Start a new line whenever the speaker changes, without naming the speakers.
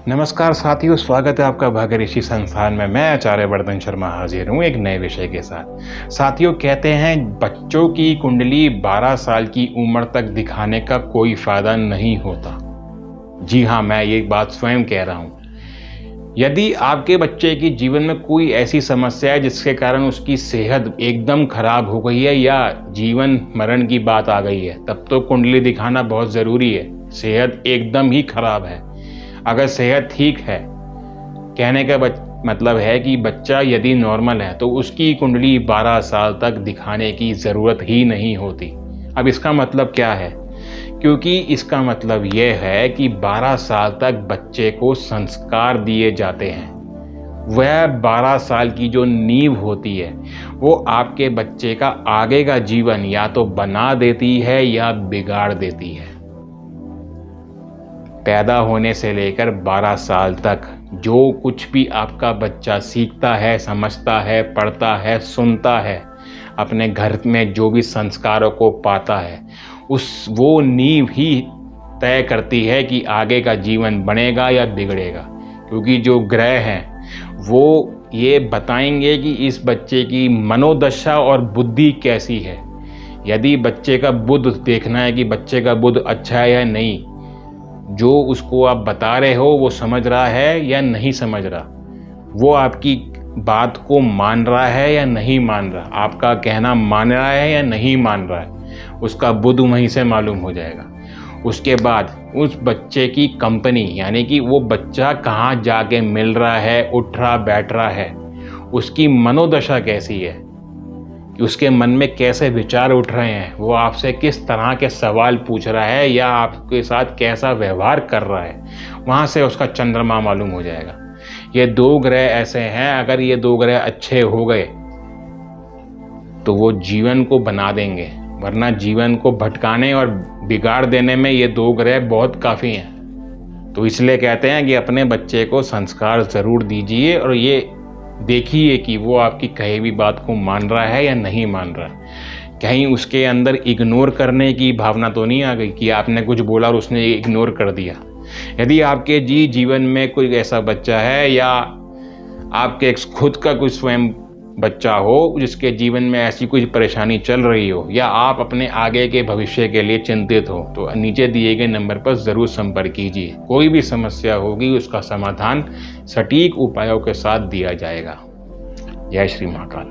नमस्कार साथियों, स्वागत है आपका भाग्य ऋषि संस्थान में। मैं आचार्य वर्धन शर्मा हाजिर हूँ एक नए विषय के साथ। साथियों, कहते हैं बच्चों की कुंडली 12 साल की उम्र तक दिखाने का कोई फायदा नहीं होता। जी हाँ, मैं ये बात स्वयं कह रहा हूँ। यदि आपके बच्चे की जीवन में कोई ऐसी समस्या है जिसके कारण उसकी सेहत एकदम खराब हो गई है या जीवन मरण की बात आ गई है, तब तो कुंडली दिखाना बहुत ज़रूरी है। सेहत एकदम ही खराब है। अगर सेहत ठीक है, कहने का मतलब है कि बच्चा यदि नॉर्मल है तो उसकी कुंडली 12 साल तक दिखाने की ज़रूरत ही नहीं होती। अब इसका मतलब क्या है? क्योंकि इसका मतलब यह है कि 12 साल तक बच्चे को संस्कार दिए जाते हैं। वह 12 साल की जो नींव होती है वो आपके बच्चे का आगे का जीवन या तो बना देती है या बिगाड़ देती है। पैदा होने से लेकर 12 साल तक जो कुछ भी आपका बच्चा सीखता है, समझता है, पढ़ता है, सुनता है, अपने घर में जो भी संस्कारों को पाता है, वो नींव ही तय करती है कि आगे का जीवन बनेगा या बिगड़ेगा। क्योंकि जो ग्रह हैं वो ये बताएंगे कि इस बच्चे की मनोदशा और बुद्धि कैसी है। यदि बच्चे का बुद्ध देखना है कि बच्चे का बुद्ध अच्छा है या नहीं, जो उसको आप बता रहे हो वो समझ रहा है या नहीं समझ रहा, वो आपकी बात को मान रहा है या नहीं मान रहा, आपका कहना मान रहा है या नहीं मान रहा है, उसका बुद्ध वहीं से मालूम हो जाएगा। उसके बाद उस बच्चे की कंपनी, यानी कि वो बच्चा कहाँ जाके मिल रहा है, उठ रहा बैठ रहा है, उसकी मनोदशा कैसी है, कि उसके मन में कैसे विचार उठ रहे हैं, वो आपसे किस तरह के सवाल पूछ रहा है या आपके साथ कैसा व्यवहार कर रहा है, वहाँ से उसका चंद्रमा मालूम हो जाएगा। ये 2 ग्रह ऐसे हैं, अगर ये 2 ग्रह अच्छे हो गए तो वो जीवन को बना देंगे, वरना जीवन को भटकाने और बिगाड़ देने में ये 2 ग्रह बहुत काफ़ी हैं। तो इसलिए कहते हैं कि अपने बच्चे को संस्कार ज़रूर दीजिए और ये देखिए कि वो आपकी कही भी बात को मान रहा है या नहीं मान रहा है। कहीं उसके अंदर इग्नोर करने की भावना तो नहीं आ गई कि आपने कुछ बोला और उसने इग्नोर कर दिया। यदि आपके जीवन में कोई ऐसा बच्चा है या आपके खुद का कोई स्वयं बच्चा हो जिसके जीवन में ऐसी कोई परेशानी चल रही हो या आप अपने आगे के भविष्य के लिए चिंतित हो, तो नीचे दिए गए नंबर पर ज़रूर संपर्क कीजिए। कोई भी समस्या होगी उसका समाधान सटीक उपायों के साथ दिया जाएगा। जय श्री महाकाल।